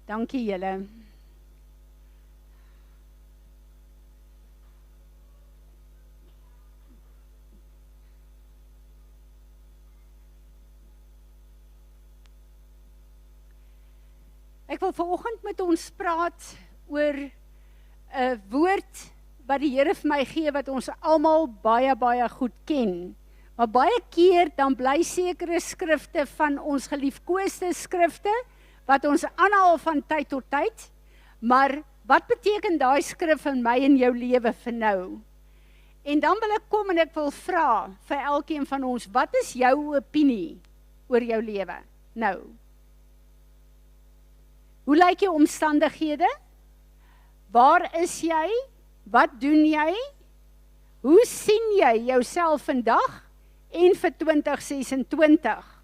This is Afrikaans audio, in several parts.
Dankie julle. Ek wil vanoggend met ons praat oor 'n woord wat die Here vir my gee wat ons almal baie goed ken. Maar baie keer dan bly sekere skrifte van ons geliefkoeste skrifte wat ons aanhaal van tyd tot tyd. Maar wat beteken daai skrif in my en jou lewe vir nou? En dan wil ek kom en ek wil vra vir elkeen van ons, wat is jou opinie oor jou lewe nou? Hoe lyk jou omstandighede? Waar is jy? Wat doen jy? Hoe sien jy jouself vandag en vir 2026?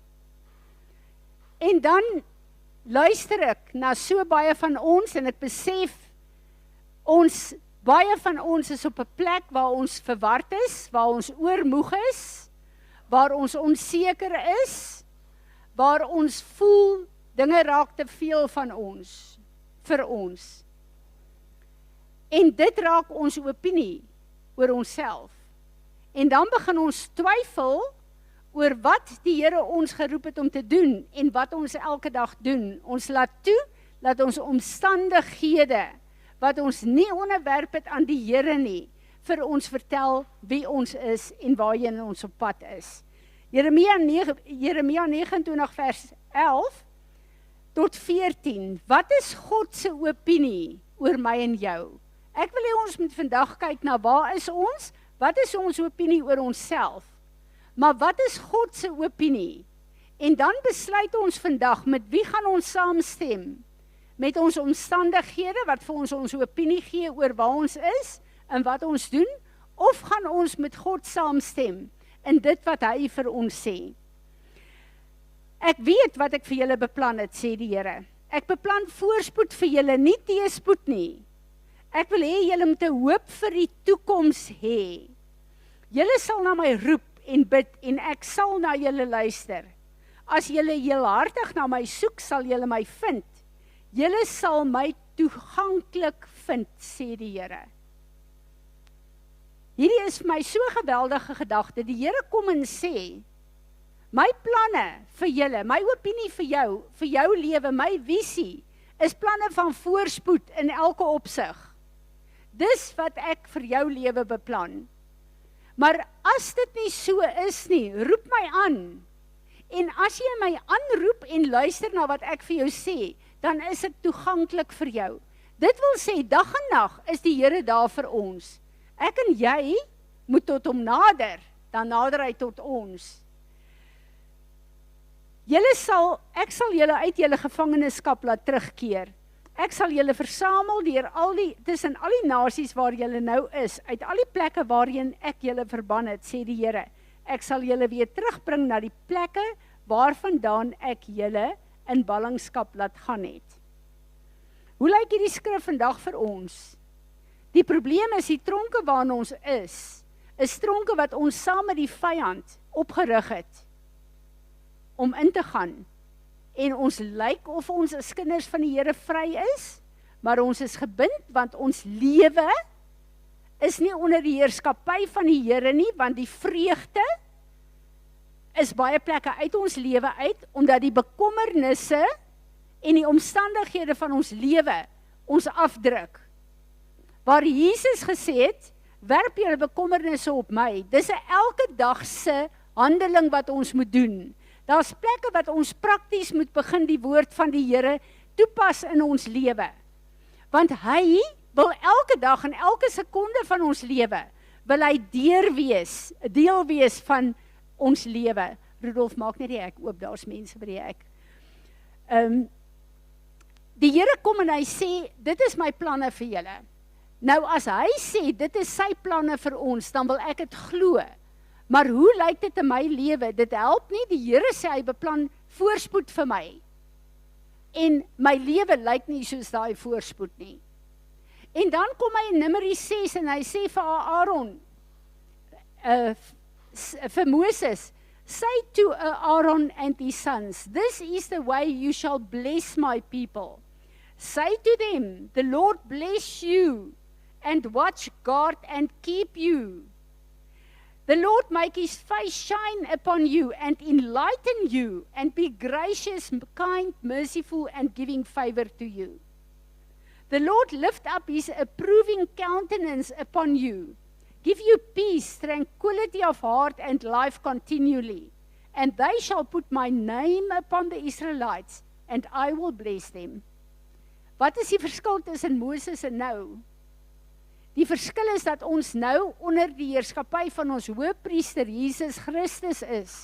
En dan luister ek na so baie van ons en ek besef baie van ons is op 'n plek waar ons verward is, waar ons oormoeg is, waar ons onseker is, waar ons voel dinge raak te veel van ons, vir ons. En dit raak ons opinie oor onsself. En dan begin ons twyfel oor wat die Here ons geroep het om te doen en wat ons elke dag doen. Ons laat toe dat ons omstandighede wat ons nie onderwerp het aan die Here nie, vir ons vertel wie ons is en waarheen ons op pad is. Jeremia 29 vers 11 tot 14. Wat is God se opinie oor my en jou? Ek wil hê ons moet vandag kyk na waar is ons? Wat is ons opinie oor onsself? Maar wat is God se opinie? En dan besluit ons vandag met wie gaan ons saamstem? Met ons omstandighede wat vir ons opinie gee oor waar ons is en wat ons doen? Of gaan ons met God saamstem in dit wat hy vir ons sê? Ek weet wat ek vir julle beplan het, sê die Here. Ek beplan voorspoed vir julle, nie teëspoed nie. Ek wil hê julle moet 'n hoop vir die toekoms hê. Julle sal na my roep en bid en ek sal na julle luister. As julle heelhartig na my soek, sal julle my vind. Julle sal my toeganklik vind, sê die Here. Hierdie is vir my so 'n geweldige gedagte. Die Here kom en sê, my planne vir julle, my opinie vir jou lewe, my visie, is planne van voorspoed in elke opsig. Dis wat ek vir jou lewe beplan. Maar as dit nie so is nie, roep my aan. En as jy my aanroep en luister na wat ek vir jou sê, dan is ek toeganklik vir jou. Dit wil sê, dag en nag is die Here daar vir ons. Ek en jy moet tot hom nader, dan nader hy tot ons. Ek sal julle uit julle gevangenskap laat terugkeer. Ek sal julle versamel tussen al die nasies waar julle nou is, uit al die plekke waarheen ek julle verban het, sê die Here. Ek sal julle weer terugbring na die plekke waarvandaan ek julle in ballingskap laat gaan het. Hoe lyk hierdie skrif vandag vir ons? Die probleem is die tronke waarin ons is tronke wat ons saam met die vyand opgerig het om in te gaan. En ons lyk of ons as kinders van die Here vry is, maar ons is gebind, want ons lewe is nie onder die heerskappy van die Here nie, want die vreugde is baie plekke uit ons lewe uit, omdat die bekommernisse en die omstandighede van ons lewe ons afdruk. Waar Jesus gesê het, werp julle bekommernisse op my, dis 'n elke dag se handeling wat ons moet doen. Daar's plekke wat ons prakties moet begin die woord van die Here toepas in ons lewe. Want hy wil elke dag en elke sekonde van ons lewe, wil hy deel wees van ons lewe. Rudolf, maak net die hek oop, daar's mense by die hek. Die Here kom en hy sê, dit is my planne vir julle. Nou as hy sê, dit is sy planne vir ons, dan wil ek dit glo. Maar hoe lyk dit in my lewe? Dit help nie, die Here sê hy beplan voorspoed vir my. En my lewe lyk nie soos daai voorspoed nie. En dan kom hy in Numeri 6 en hy sê vir Aaron, vir Moses, say to Aaron and his sons, this is the way you shall bless my people. Say to them, the Lord bless you, and watch guard and keep you. The Lord make his face shine upon you and enlighten you, and be gracious, kind, merciful, and giving favor to you. The Lord lift up his approving countenance upon you, give you peace, tranquility of heart, and life continually. And they shall put my name upon the Israelites, and I will bless them. Wat is die verskil tussen Moses en nou? Die verskil is dat ons nou onder die heerskappy van ons hoëpriester Jesus Christus is,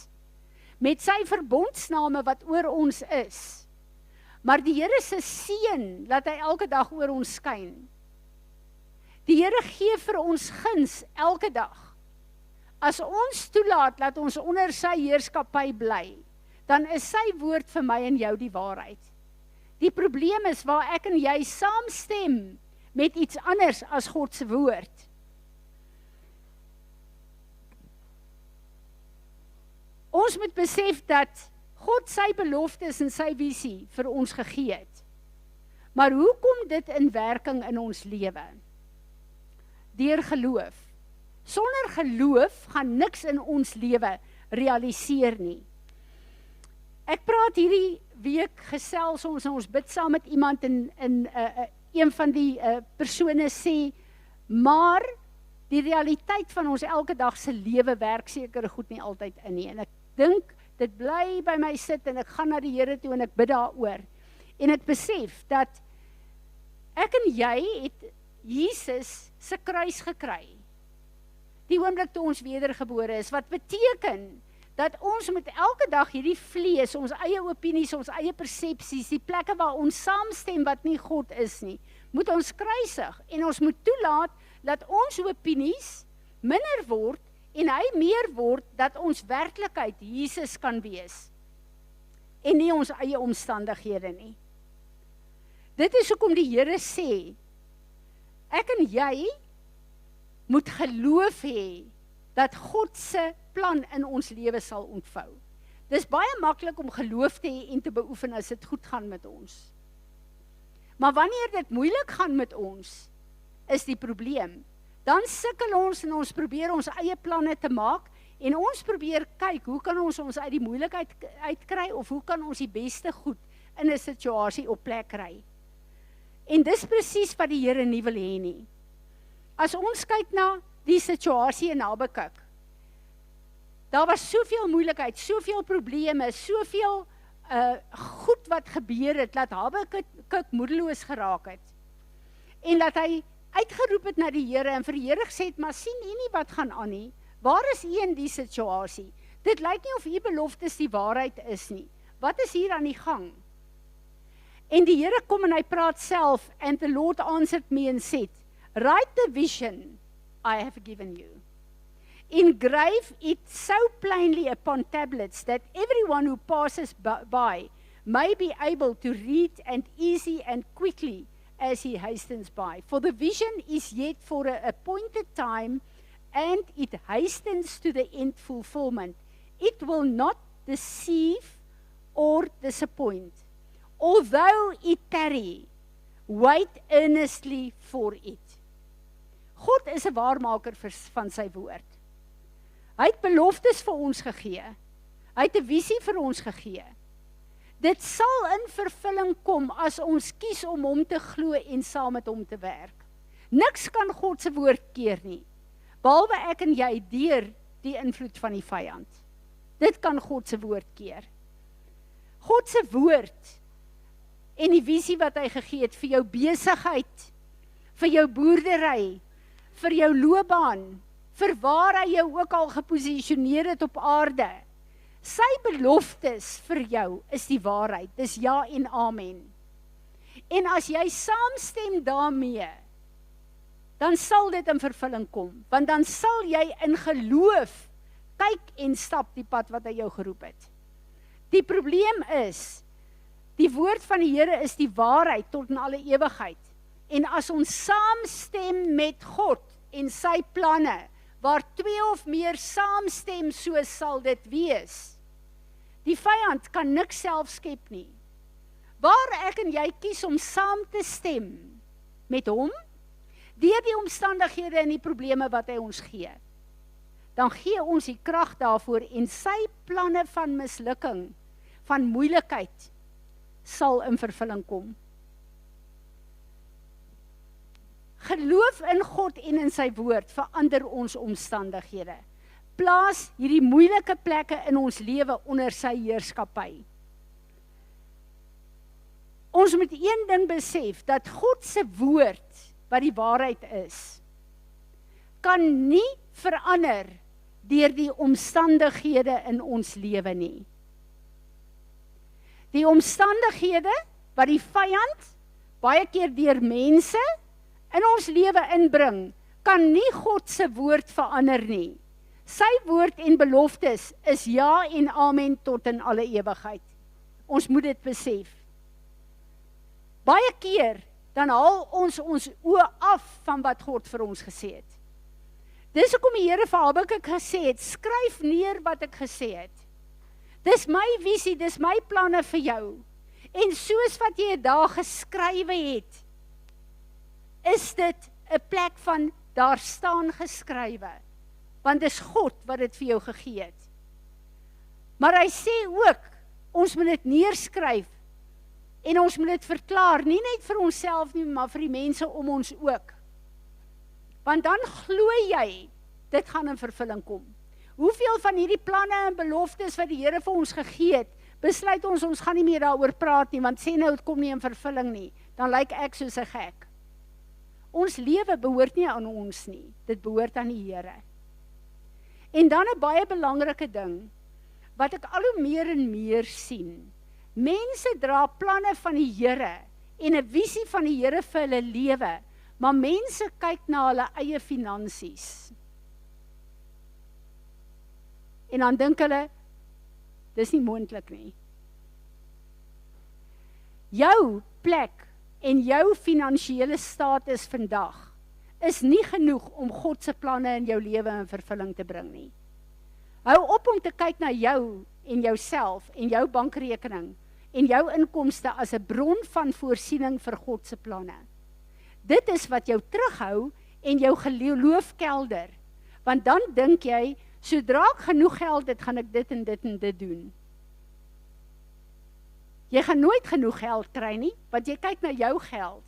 met sy verbondsname wat oor ons is. Maar die Here se seën laat hy elke dag oor ons skyn. Die Here gee vir ons guns elke dag. As ons toelaat dat ons onder sy heerskappy bly, dan is sy woord vir my en jou die waarheid. Die probleem is waar ek en jy saamstem met iets anders as God se woord. Ons moet besef dat God sy beloftes en sy visie vir ons gegee het. Maar hoe kom dit in werking in ons lewe? Deur geloof. Sonder geloof gaan niks in ons lewe realiseer nie. Ek praat hierdie week gesels ons bid saam met iemand en een van die persone sê, maar die realiteit van ons elke dag se lewe werk seker goed nie altyd in nie. En ek dink, dit bly by my sit en ek gaan na die Here toe en ek bid daaroor. En ek besef dat ek en jy het Jesus se kruis gekry. Die oomblik toe ons wedergebore is, wat beteken dat ons moet elke dag hierdie vlees, ons eie opinies, ons eie persepsies, die plekke waar ons saamstem wat nie God is nie, moet ons kruisig en ons moet toelaat dat ons opinies minder word en hy meer word, dat ons werklikheid Jesus kan wees en nie ons eie omstandighede nie. Dit is hoekom die Here sê, ek en jy moet geloof hê dat God se plan in ons lewe sal ontvou. Dis baie maklik om geloof te hê en te beoefen as dit goed gaan met ons. Maar wanneer dit moeilik gaan met ons, is die probleem. Dan sukkel ons en ons probeer ons eie planne te maak en ons probeer kyk, hoe kan ons uit die moeilikheid uitkry of hoe kan ons die beste goed in 'n situasie op plek kry. En dis presies wat die Here nie wil hê nie. As ons kyk na die situasie in Habakuk, daar was soveel moeilikheid, soveel probleme, soveel goed wat gebeur het, dat Habakuk moedeloos geraak het. En dat hy uitgeroep het na die Here en vir die Here gesê het, maar sien u nie wat gaan aan nie? Waar is u in die situasie? Dit lyk nie of u beloftes die waarheid is nie. Wat is hier aan die gang? En die Here kom en hy praat self, and the Lord answered me and said, write the vision I have given you. Engrave it so plainly upon tablets that everyone who passes by may be able to read and easy and quickly as he hastens by. For the vision is yet for an appointed time, and it hastens to the end fulfillment. It will not deceive or disappoint. Although it tarry, wait earnestly for it. God is 'n waarmaker van sy woord. Hy het beloftes vir ons gegee. Hy het 'n visie vir ons gegee. Dit sal in vervulling kom as ons kies om hom te glo en saam met hom te werk. Niks kan God se woord keer nie, behalwe ek en jy deur die invloed van die vyand. Dit kan God se woord keer. God se woord en die visie wat hy gegee het vir jou besigheid, vir jou boerdery, vir jou loopbaan, vir waar hy jou ook al geposisioneer het op aarde. Sy beloftes vir jou is die waarheid, dis ja en amen. En as jy saamstem daarmee, dan sal dit in vervulling kom, want dan sal jy in geloof kyk en stap die pad wat hy jou geroep het. Die probleem is, die woord van die Here is die waarheid tot in alle ewigheid. En as ons saamstem met God en sy planne, waar 2 of meer saamstem, so sal dit wees. Die vyand kan niks self skep nie. waar ek en jy kies om saam te stem met hom, deur die omstandighede en die probleme wat hy ons gee, dan gee ons die krag daarvoor en sy planne van mislukking, van moeilikheid, sal in vervulling kom. Geloof in God en in sy woord verander ons omstandighede. Plaas hierdie moeilike plekke in ons lewe onder sy heerskappy. Ons moet een ding besef, dat God se woord, wat die waarheid is, kan nie verander deur die omstandighede in ons lewe nie. Die omstandighede wat die vyand baie keer deur mense in ons lewe inbring, kan nie God se woord verander nie. Sy woord en beloftes is ja en amen tot in alle ewigheid. Ons moet dit besef. Baie keer dan haal ons oë af van wat God vir ons gesê het. Dis hoekom die Here vir Habakuk gesê het, skryf neer wat ek gesê het. Dis my visie, dis my planne vir jou. En soos wat jy daar geskrywe het, is dit 'n plek van daar staan geskrywe. Want dis God wat dit vir jou gegee het. Maar hy sê ook, ons moet dit neerskryf, en ons moet dit verklaar, nie net vir onsself nie, maar vir die mense om ons ook. Want dan glo jy, dit gaan in vervulling kom. Hoeveel van hierdie planne en beloftes wat die Here vir ons gegee het, besluit ons gaan nie meer daaroor praat nie, want sê nou, het kom nie in vervulling nie, dan lyk ek soos 'n gek. Ons lewe behoort nie aan ons nie, dit behoort aan die Here. En dan 'n baie belangrike ding, wat ek al hoe meer en meer sien, mense dra planne van die Here, en 'n visie van die Here vir hulle lewe, maar mense kyk na hulle eie finansies. En dan dink hulle, dis nie moontlik nie. Jou plek en jou finansiële status vandag is nie genoeg om God se planne in jou lewe in vervulling te bring nie. Hou op om te kyk na jou en jouself en jou bankrekening en jou inkomste as 'n bron van voorsiening vir God se planne. Dit is wat jou terughou en jou geloof kelder. Want dan dink jy, sodra ek genoeg geld het, gaan ek dit en dit en dit doen. Jy gaan nooit genoeg geld kry nie, want jy kyk na jou geld.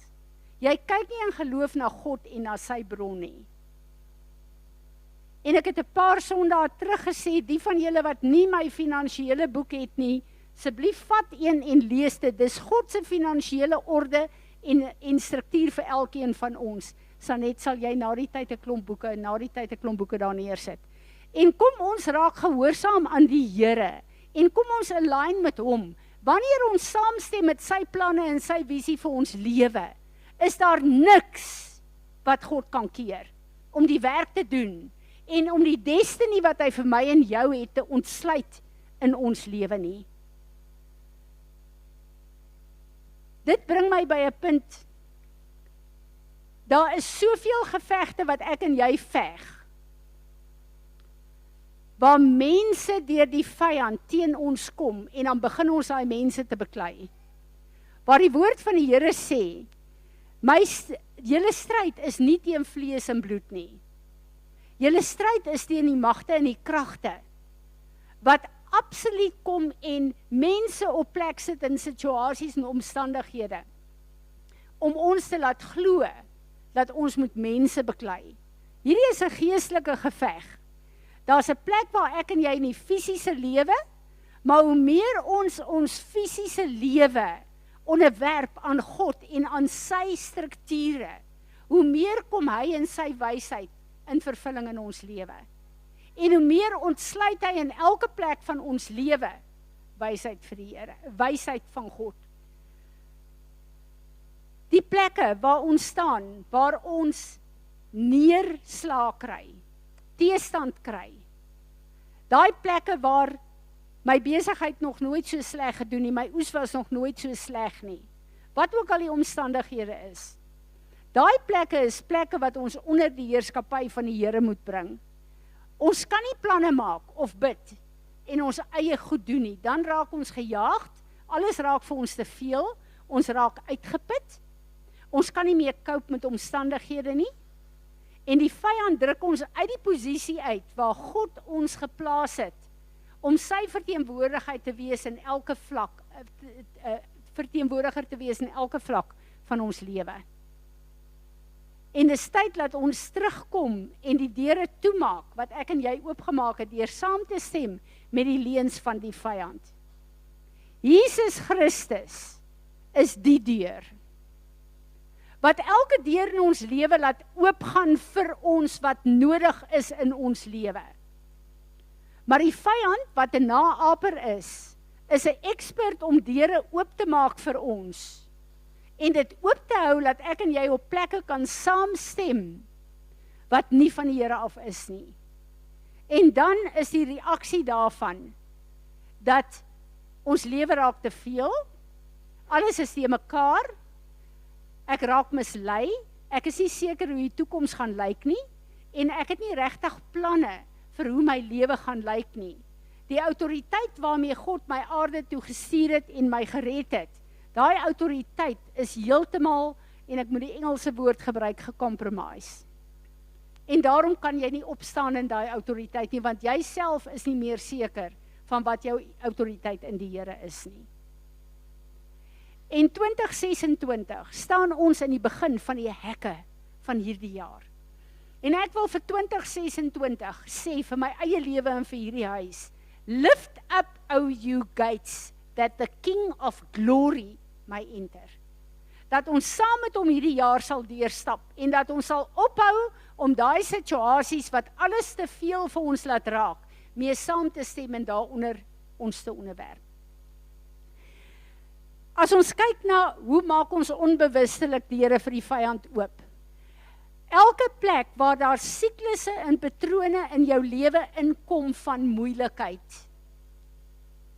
Jy kyk nie in geloof na God en na sy bron nie. En ek het 'n paar Sondae terug gesê, die van julle wat nie my finansiële boek het nie, asseblief vat een en lees dit. Dis God se finansiële orde en struktuur vir elkeen van ons. Sanet, sal jy na die tyd 'n klomp boeke daar neersit. En kom ons raak gehoorsaam aan die Here, en kom ons align met hom. Wanneer ons saamstem met sy planne en sy visie vir ons lewe, is daar niks wat God kan keer, om die werk te doen, en om die destiny wat hy vir my en jou het, te ontsluit in ons lewe nie. Dit bring my by 'n punt, daar is soveel gevegte wat ek en jy veg, waar mense deur die vyand teen ons kom, en dan begin ons daai mense te beklei. Waar die woord van die Here sê, julle stryd is nie teen vlees en bloed nie. Julle stryd is teen die magte en die kragte, wat absoluut kom en mense op plek sit in situasies en omstandighede, om ons te laat glo, dat ons moet mense beklei. Hierdie is 'n geestelike geveg. Daar's 'n plek waar ek en jy in die fisiese lewe, maar hoe meer ons fisiese lewe onderwerp aan God en aan sy strukture, hoe meer kom hy in sy wysheid in vervulling in ons lewe. En hoe meer ontsluit hy in elke plek van ons lewe wysheid vir die Here, wysheid van God. Die plekke waar ons staan, waar ons neerslae kry, teestand kry. Daai plekke waar my besigheid nog nooit so sleg gedoen nie, my oes was nog nooit so sleg nie. Wat ook al die omstandighede is. Daai plekke is plekke wat ons onder die heerskappy van die Here moet bring. Ons kan nie planne maak of bid en ons eie goed doen nie. Dan raak ons gejaagd, alles raak vir ons te veel. Ons raak uitgeput. Ons kan nie meer cope met omstandighede nie. En die vyand druk ons uit die posisie uit waar God ons geplaas het om sy verteenwoordigheid te wees in elke vlak, verteenwoordiger te wees in elke vlak van ons lewe. En dis tyd dat ons terugkom en die deure toemaak wat ek en jy oopgemaak het deur saam te stem met die leuns van die vyand. Jesus Christus is die deur wat elke deur in ons lewe laat oopgaan vir ons wat nodig is in ons lewe. Maar die vyand wat 'n naaper is 'n ekspert om deure oop te maak vir ons en dit oop te hou dat ek en jy op plekke kan saamstem wat nie van die Here af is nie. En dan is die reaksie daarvan dat ons lewe raak te veel, alles is te mekaar, ek raak mislei, ek is nie seker hoe die toekoms gaan lyk nie, en ek het nie regtig planne vir hoe my lewe gaan lyk nie. Die autoriteit waarmee God my aarde toe gestuur het en my gered het, daai autoriteit is heeltemal, en ek moet die Engelse woord gebruik, gecompromise. En daarom kan jy nie opstaan in daai autoriteit nie, want jy self is nie meer seker van wat jou autoriteit in die Here is nie. En 2026 staan ons in die begin van die hekke van hierdie jaar. En ek wil vir 2026 sê vir my eie lewe en vir hierdie huis, lift up, O you gates, that the King of glory may enter. Dat ons saam met hom hierdie jaar sal deurstap, en dat ons sal ophou om daai situasies wat alles te veel vir ons laat raak, mee saam te stem en daaronder ons te onderwerp. As ons kyk na hoe maak ons onbewustelik deure vir die vyand oop. Elke plek waar daar siklusse en patrone in jou lewe inkom van moeilikheid,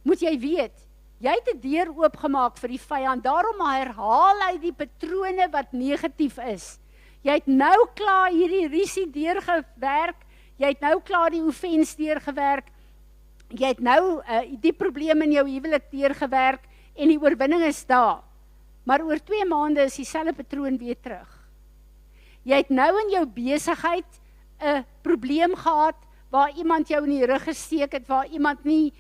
moet jy weet, jy het 'n deur oopgemaak vir die vyand, daarom herhaal hy die patrone wat negatief is. Jy het nou klaar hierdie risie deurgewerk, jy het nou klaar die offens deurgewerk, jy het nou die probleem in jou huwelik deurgewerk, en die oorwinning is daar. Maar oor 2 maande is dieselfde patroon weer terug. Jy het nou in jou besigheid 'n probleem gehad, waar iemand jou in die rug gesteek het, waar iemand nie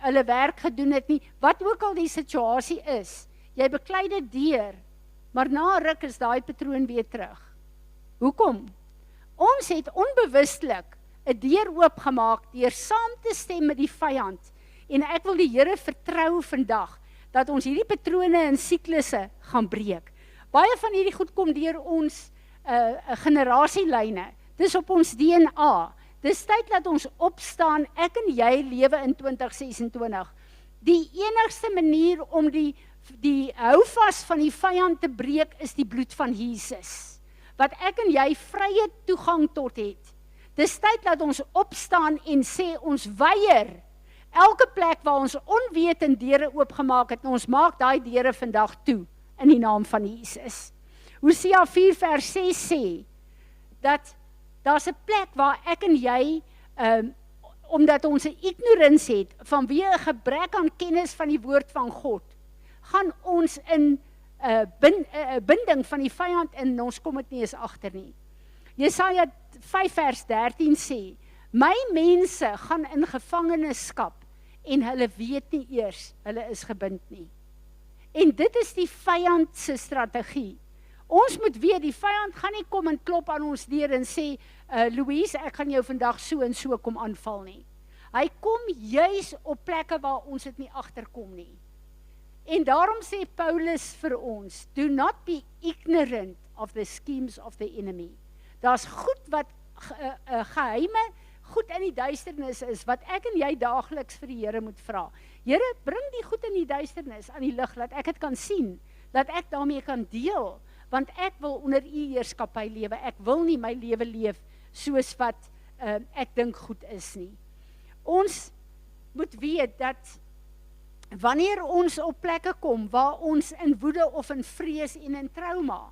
hulle werk gedoen het nie, wat ook al die situasie is, jy beklei dit deur, maar na ruk is daai patroon weer terug. Hoekom? Ons het onbewustelik 'n deur oopgemaak deur saam te stem met die vyand, en ek wil die Here vertrou vandag, dat ons hierdie patrone en siklusse gaan breek. Baie van hierdie goed kom deur ons generasielyne, dis op ons DNA, dis tyd dat ons opstaan, ek en jy lewe in 2026. Die enigste manier om die houvas van die vyand te breek, is die bloed van Jesus, wat ek en jy vrye toegang tot het. Dis tyd dat ons opstaan en sê, ons weier elke plek waar ons onwetend deure oopgemaak het, en ons maak daai deure vandag toe, in die naam van Jesus. Hosea 4 vers 6 sê, dat daar's 'n plek waar ek en jy, omdat ons 'n ignorance het, vanweë 'n gebrek aan kennis van die woord van God, gaan ons in binding van die vyand in, ons kom dit nie eens agter nie. Jesaja 5 vers 13 sê, my mense gaan in gevangenskap, en hulle weet nie eers, hulle is gebind nie. En dit is die vyand se strategie. Ons moet weet, die vyand gaan nie kom en klop aan ons deur en sê, Louise, ek gaan jou vandag so en so kom aanval nie. Hy kom juis op plekke waar ons dit nie agterkom nie. En daarom sê Paulus vir ons, do not be ignorant of the schemes of the enemy. Daar's goed wat geheime, goed in die duisternis is, wat ek en jy daagliks vir die Here moet vra. Here, bring die goed in die duisternis aan die lig, dat ek dit kan sien, dat ek daarmee kan deel, want ek wil onder u heerskappy lewe, ek wil nie my lewe leef, soos wat ek dink goed is nie. Ons moet weet dat, wanneer ons op plekke kom, waar ons in woede of in vrees en in trauma,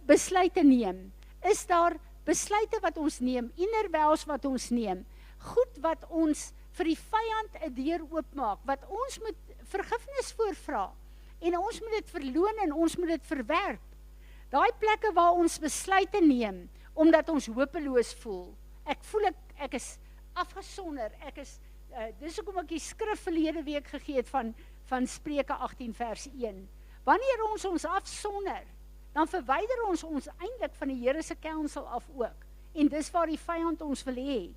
besluite neem, is daar besluite wat ons neem, innerwels wat ons neem, goed wat ons vir die vyand 'n deur oopmaak, wat ons moet vergifnis voorvra, En ons moet dit verloon en ons moet dit verwerp. Daai plekke waar ons besluite neem, omdat ons hopeloos voel. Ek voel ek is afgesonder, dis hoekom ek die skrif verlede week gegee het van Spreuke 18 vers 1. Wanneer ons afsonder, dan verwyder ons eintlik van die Here se counsel af ook. En dis waar die vyand ons wil hê.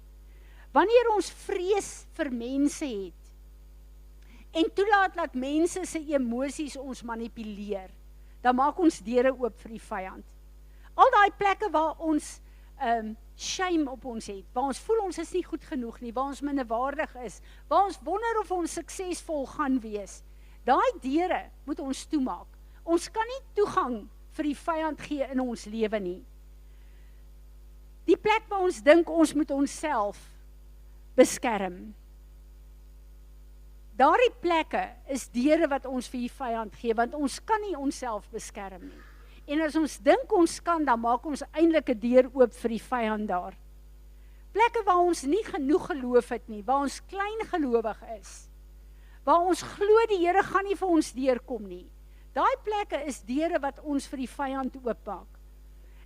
Wanneer ons vrees vir mense het, en toelaat dat mense se emosies ons manipuleer, dan maak ons deure oop vir die vyand. Al daai plekke waar ons shame op ons het, waar ons voel ons is nie goed genoeg nie, waar ons minderwaardig is, waar ons wonder of ons suksesvol gaan wees, daai deure moet ons toemaak. Ons kan nie toegang vir die vyand gee in ons lewe nie. Die plek waar ons dink ons moet onsself beskerm. Daardie plekke is deure wat ons vir die vyand gee, want ons kan nie onsself beskerm nie. En as ons dink ons kan, dan maak ons eintlik 'n deur oop vir die vyand daar. Plekke waar ons nie genoeg geloof het nie, waar ons klein gelowig is, waar ons glo die Here gaan nie vir ons deurkom nie. Daai plekke is deure wat ons vir die vyand oopmaak.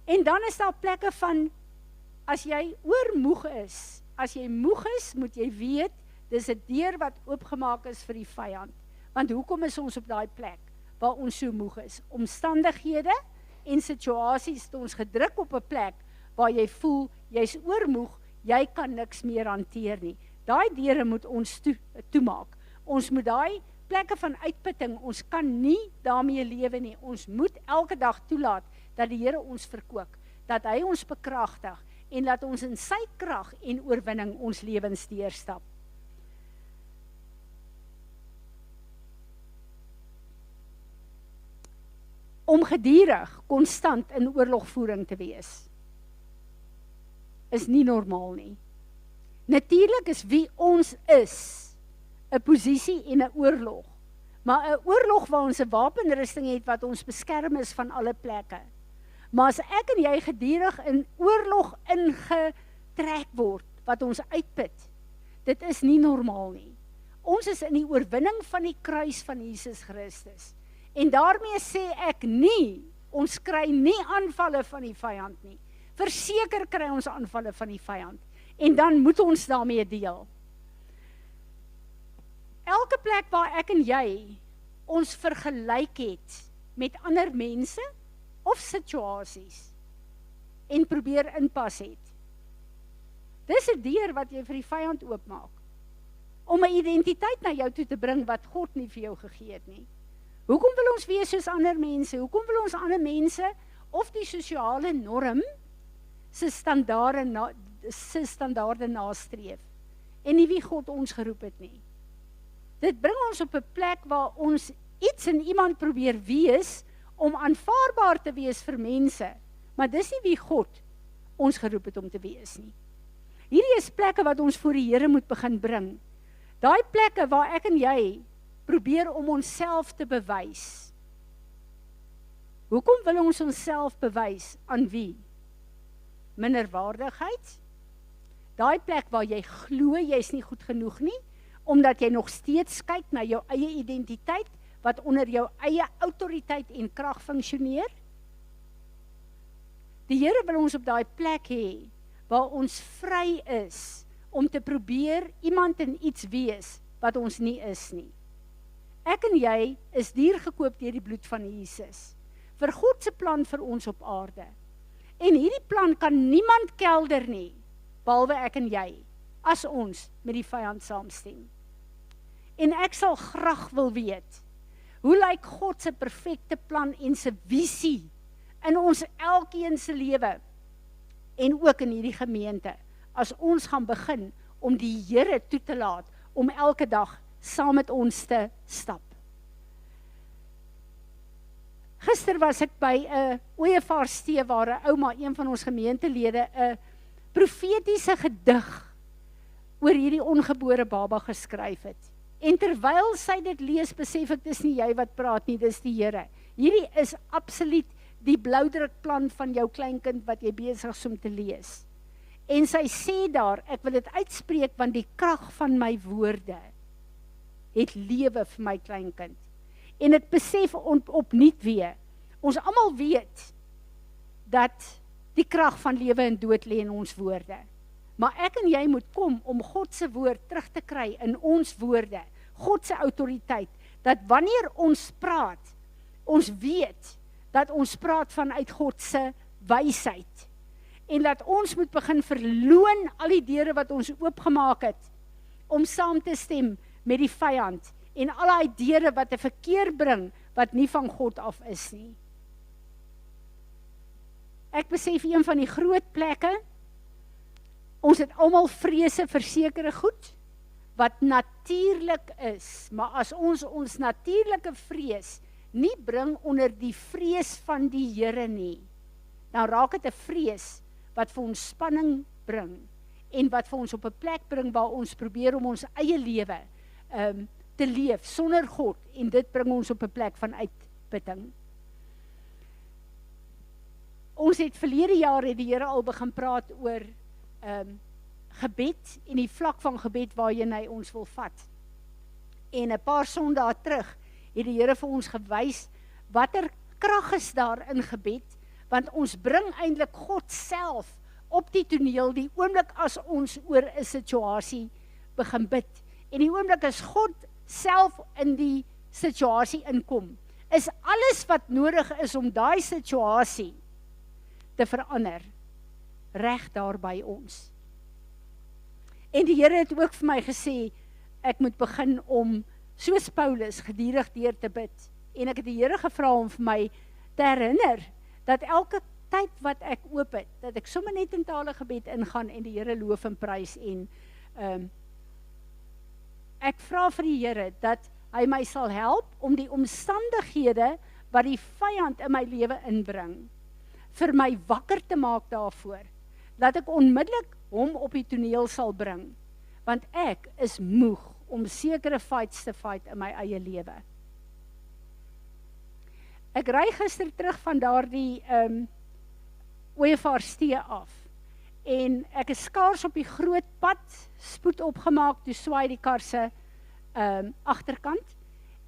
En dan is daar plekke van, as jy oormoeg is, as jy moeg is, moet jy weet, dis 'n deur wat oopgemaak is vir die vyand. Want hoekom is ons op daai plek waar ons so moeg is? Omstandighede en situasies het ons gedruk op 'n plek waar jy voel, jy's oormoeg, jy kan niks meer hanteer nie. Daai deure moet ons toemaak. Ons moet daai plekke van uitputting, ons kan nie daarmee lewe nie. Ons moet elke dag toelaat dat die Here ons verkoop, dat hy ons bekragtig en dat ons in sy krag en oorwinning ons lewens deurstap. Om gedurig, konstant in oorlogvoering te wees, is nie normaal nie. Natuurlik is wie ons is, 'n posisie en 'n oorlog. Maar 'n oorlog waar ons 'n wapenrusting het wat ons beskerm is van alle plekke. Maar as ek en jy gedurig in oorlog ingetrek word, wat ons uitput, dit is nie normaal nie. Ons is in die oorwinning van die kruis van Jesus Christus. En daarmee sê ek nie, ons kry nie aanvalle van die vyand nie. Verseker kry ons aanvalle van die vyand. En dan moet ons daarmee deel. Elke plek waar ek en jy ons vergelyk het met ander mense of situasies en probeer inpas het. Dis 'n deur wat jy vir die vyand oopmaak. Om 'n identiteit na jou toe te bring wat God nie vir jou gegee het nie. Hoekom wil ons wees soos ander mense? Hoekom wil ons ander mense of die sosiale norm se standaarde nastreef en nie wie God ons geroep het nie? Dit bring ons op 'n plek waar ons iets in iemand probeer wees om aanvaarbaar te wees vir mense, maar dis nie wie God ons geroep het om te wees nie. Hierdie is plekke wat ons voor die Here moet begin bring. Daai plekke waar ek en jy probeer om onsself te bewys. Hoekom wil ons onsself bewys? Aan wie? Minderwaardigheid? Daai plek waar jy glo jy's nie goed genoeg nie, omdat jy nog steeds kyk na jou eie identiteit, wat onder jou eie autoriteit en krag funksioneer. Die Here wil ons op daai plek hê, waar ons vry is, om te probeer iemand en iets wees, wat ons nie is nie. Ek en jy is diergekoop deur die bloed van Jesus, vir God se plan vir ons op aarde. En hierdie plan kan niemand kelder nie, behalwe ek en jy, as ons met die vyand saamstem. En ek sal graag wil weet, hoe lyk God se perfekte plan en se visie in ons elkeen se lewe en ook in hierdie gemeente, as ons gaan begin om die Here toe te laat om elke dag saam met ons te stap. Gister was ek by 'n ooievaarsstee waar 'n ouma, een van ons gemeentelede, 'n profetiese gedig oor hierdie ongebore baba geskryf het. En terwyl sy dit lees, besef ek, dis nie jy wat praat nie, dis die Here. Hierdie is absoluut die bloudrukplan van jou kleinkind wat jy besig is om te lees. En sy sê daar, ek wil dit uitspreek, want die krag van my woorde het lewe vir my kleinkind. En ek besef opnuut weer, ons almal weet, dat die krag van lewe en dood lê in ons woorde. Maar ek en jy moet kom om God se woord terug te kry in ons woorde, God se autoriteit, dat wanneer ons praat, ons weet, dat ons praat vanuit God se wysheid. En dat ons moet begin verloon al die deure wat ons oopgemaak het, om saam te stem met die vyand, en al die deure wat 'n verkeer bring, wat nie van God af is nie. Ek besef een van die groot plekke, ons het almal vrese vir sekere goed, wat natuurlik is, maar as ons natuurlike vrees nie bring onder die vrees van die Here nie, dan raak dit 'n vrees wat vir ons spanning bring, en wat vir ons op 'n plek bring waar ons probeer om ons eie lewe te leef sonder God, en dit bring ons op 'n plek van uitputting. Ons het verlede jaar het die Here al begin praat oor gebed en die vlak van gebed waarheen hy ons wil vat. En 'n paar sondae terug het die Here vir ons gewys watter krag is daar in gebed, want ons bring eintlik God self op die toneel die oomblik as ons oor 'n situasie begin bid. En die oomblik as God self in die situasie inkom, is alles wat nodig is om daai situasie te verander, reg daar by ons. En die Here het ook vir my gesê, ek moet begin om, soos Paulus, gedurig deur te bid. En ek het die Here gevra om vir my te herinner, dat elke tyd wat ek oop het, dat ek sommer net in tale gebed ingaan, en die Here loof en prys, en ek vra vir die Here, dat hy my sal help, om die omstandighede, wat die vyand in my lewe inbring, vir my wakker te maak daarvoor, dat ek onmiddellik hom op die toneel sal bring, want ek is moeg om sekere fights te fight in my eie lewe. Ek ry gister terug van daardie Ooievaarstee af, en ek is skaars op die groot pad, spoed opgemaak, toe swaai die kar se agterkant,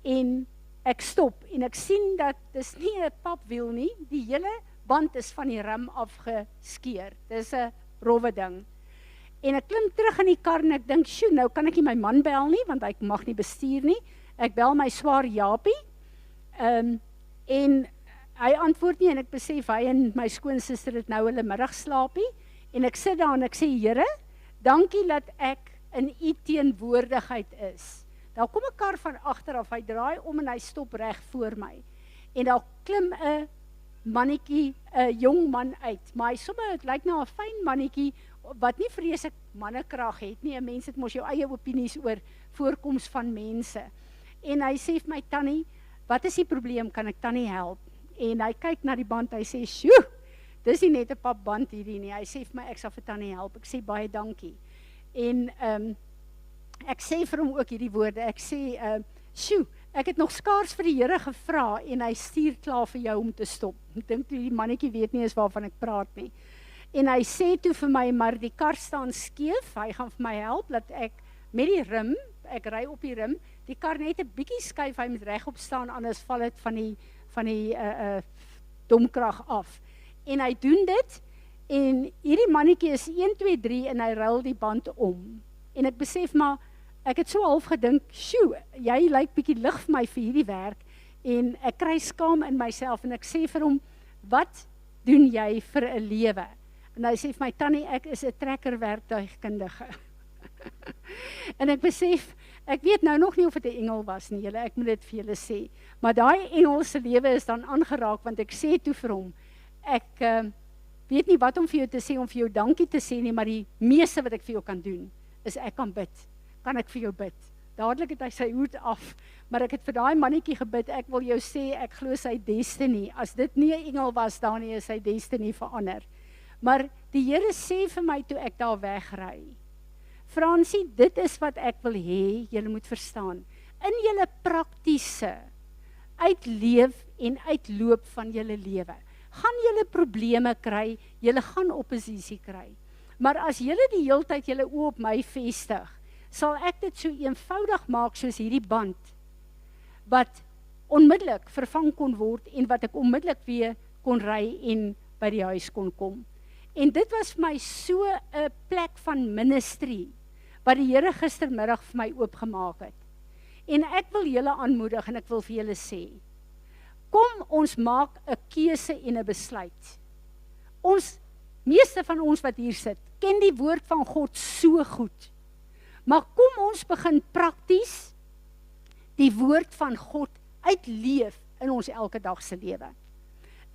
en ek stop, en ek sien dat, dis nie 'n papwiel nie, die hele band is van die rim afgeskeer, dis 'n rowwe ding. En ek klim terug in die kar, en ek dink, sjoe, nou kan ek nie my man bel nie, want hy mag nie bestuur nie, ek bel my swaar Japie, en hy antwoord nie, en ek besef, hy en my skoonsister het nou hulle middagslaapie, en ek sit daar, en ek sê, Here, dankie dat ek in u teenwoordigheid is. Daar kom 'n kar van agter af, hy draai om, en hy stop reg voor my, en daar klim 'n mannetjie, 'n jong man uit, maar hy sommer, het lyk nou 'n fyn mannetjie, wat nie vreeslik mannekrag het nie, 'n mens het mos jou eie opinies oor voorkoms van mense, en hy sê vir my, Tannie, wat is die probleem, kan ek Tannie help? En hy kyk na die band, hy sê, sjoe, dis nie net 'n papband hierdie nie, hy sê vir my, ek sal vir Tannie help, ek sê, baie dankie, en ek sê vir hom ook hierdie woorde, ek sê, sjoe, ek het nog skaars vir die Here gevra, en hy stuur klaar vir jou om te stop. Ek dink die mannetjie weet nie eens waarvan ek praat nie. En hy sê toe vir my, maar die kar staan skeef, hy gaan vir my help, dat ek met die rim, ek ry op die rim, die kar net 'n bietjie skuif, hy moet regop staan, anders val dit van die domkrag af. En hy doen dit, en hierdie mannetjie is 1, 2, 3, en hy ruil die band om. En ek besef maar, ek het so half gedink, sjoe, jy lyk bietjie lig vir my vir hierdie werk, en ek kry skaam in myself, en ek sê vir hom, wat doen jy vir 'n lewe? En hy sê vir my, Tannie, ek is 'n trekkerwerktuigkundige. En ek besef, ek weet nou nog nie of dit 'n engel was nie, julle, ek moet dit vir julle sê, maar daai engel se lewe is dan aangeraak, want ek sê toe vir hom, ek weet nie wat om vir jou te sê, om vir jou dankie te sê nie, maar die meeste wat ek vir jou kan doen, is ek kan bid. Kan ek vir jou bid? Dadelik het hy sy hoed af, maar ek het vir daai mannetjie gebid, ek wil jou sê, ek glo sy destiny, as dit nie 'n engel was, dan is sy destiny verander. Maar die Here sê vir my toe ek daar wegry, Fransie, dit is wat ek wil hê, julle moet verstaan, in julle praktiese uitleef en uitloop van julle lewe, gaan julle probleme kry, julle gaan oppositie kry, maar as julle die heeltyd julle oë op my vestig, sal ek dit so eenvoudig maak soos hierdie band, wat onmiddellik vervang kon word en wat ek onmiddellik weer kon ry en by die huis kon kom. En dit was vir my so 'n plek van ministry, wat die Here gistermiddag vir my oopgemaak het. En ek wil julle aanmoedig en ek wil vir julle sê, kom ons maak 'n keuse en 'n besluit. Meeste van ons wat hier sit, ken die woord van God so goed. Maar kom ons begin prakties die woord van God uitleef in ons elke dag se lewe.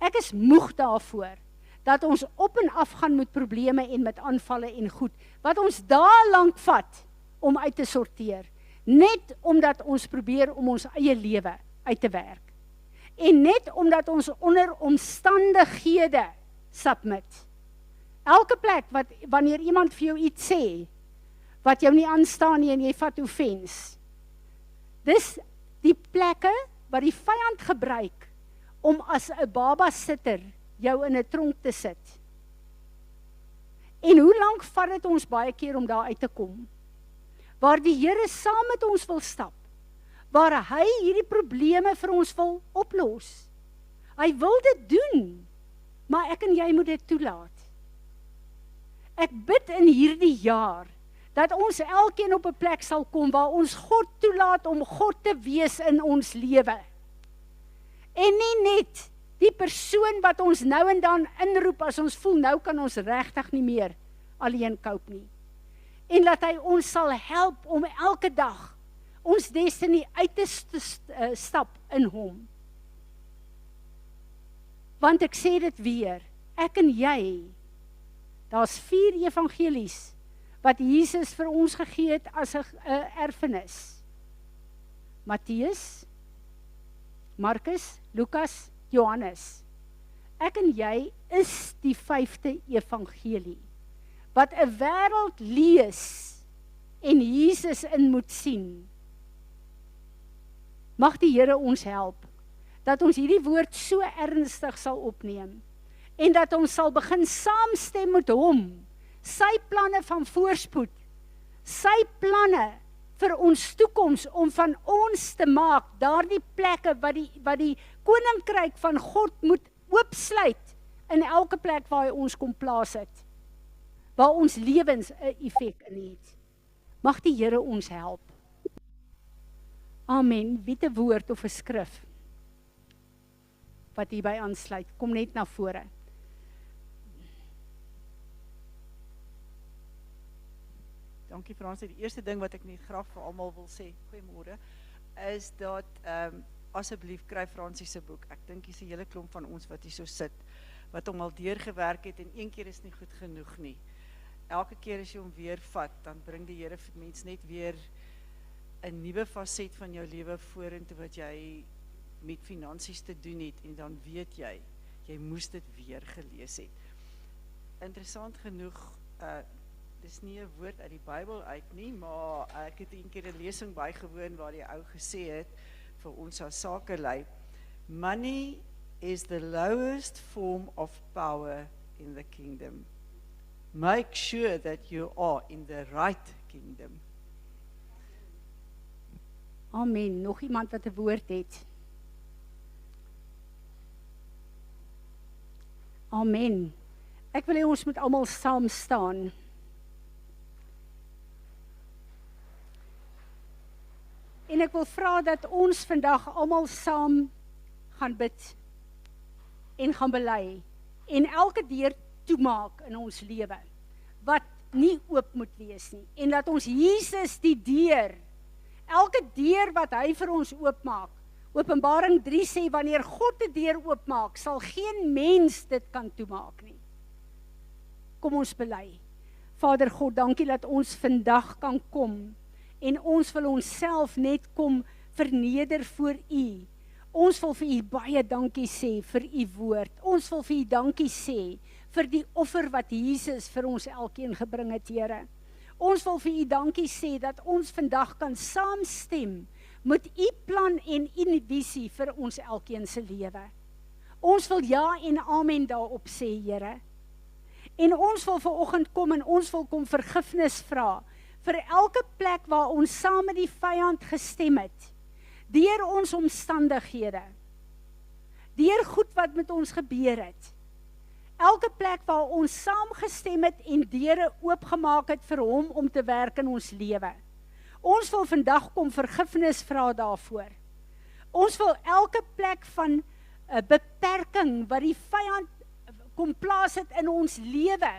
Ek is moeg daarvoor, dat ons op en af gaan met probleme en met aanvalle en goed, wat ons dae lank vat om uit te sorteer, net omdat ons probeer om ons eie lewe uit te werk. En net omdat ons onder omstandighede submit. Elke plek wanneer iemand vir jou iets sê, wat jou nie aanstaan nie en jy vat offens. Dis die plekke wat die vyand gebruik om as 'n babasitter jou in 'n tronk te sit. En hoe lank vat dit ons baie keer om daar uit te kom? Waar die Here saam met ons wil stap, waar hy hierdie probleme vir ons wil oplos. Hy wil dit doen, maar ek en jy moet dit toelaat. Ek bid in hierdie jaar, dat ons elkeen op 'n plek sal kom, waar ons God toelaat om God te wees in ons lewe. En nie net die persoon wat ons nou en dan inroep, as ons voel, nou kan ons regtig nie meer alleen cope nie. En dat hy ons sal help om elke dag ons destiny uit te stap in hom. Want ek sê dit weer, ek en jy, daar's 4 evangelies, wat Jesus vir ons gegee het as 'n erfenis. Matteus, Markus, Lukas, Johannes. Ek en jy is die 5de evangelie, wat 'n wêreld lees en Jesus in moet sien. Mag die Here ons help, dat ons hierdie woord so ernstig sal opneem, en dat ons sal begin saamstem met hom, sy planne van voorspoed, sy planne vir ons toekoms, om van ons te maak, daardie plekke wat die koninkryk van God moet oopsluit, in elke plek waar hy ons kom plaas het, waar ons lewens 'n effek in het. Mag die Here ons help. Amen. Wie 'n woord of 'n skrif, wat hierby aansluit, kom net na vore. Dankie Fransie. Die eerste ding wat ek net graag vir almal wil sê, goeiemôre, is dat asseblief kry Fransie se boek. Ek dink dis 'n hele klomp van ons wat hier so sit, wat hom al deurgewerk het en een keer is nie goed genoeg nie. Elke keer as jy hom weer vat, dan bring die Here vir mens net weer 'n nuwe faset van jou lewe vorentoe wat jy met finansies te doen het, en dan weet jy moes dit weer gelees het. Interessant genoeg, dis nie 'n woord uit die Bybel uit nie, maar ek het een keer 'n lesing bygewoon waar die ou gesê het vir ons as sakelei, money is the lowest form of power in the kingdom. Make sure that you are in the right kingdom. Amen. Nog iemand wat 'n woord het? Amen. Ek wil hê ons moet almal saam staan. En ek wil vra dat ons vandag almal saam gaan bid en gaan bely en elke deur toemaak in ons lewe wat nie oop moet wees nie, en dat ons Jesus die deur, elke deur wat hy vir ons oopmaak, Openbaring 3 sê, wanneer God 'n deur oopmaak, sal geen mens dit kan toemaak nie. Kom ons bely. Vader God, dankie dat ons vandag kan kom, en ons wil onsself net kom verneder voor U. Ons wil vir U baie dankie sê vir U woord. Ons wil vir U dankie sê vir die offer wat Jesus vir ons elkeen gebring het, Here. Ons wil vir U dankie sê dat ons vandag kan saamstem met U plan en U visie vir ons elkeen se lewe. Ons wil ja en amen daarop sê, Here. En ons wil vanoggend kom en ons wil kom vergifnis vra vir elke plek waar ons saam met die vyand gestem het, deur ons omstandighede, deur goed wat met ons gebeur het. Elke plek waar ons saamgestem het en deure oopgemaak het vir hom om te werk in ons lewe. Ons wil vandag kom vergifnis vra daarvoor. Ons wil elke plek van beperking wat die vyand kom plaas het in ons lewe,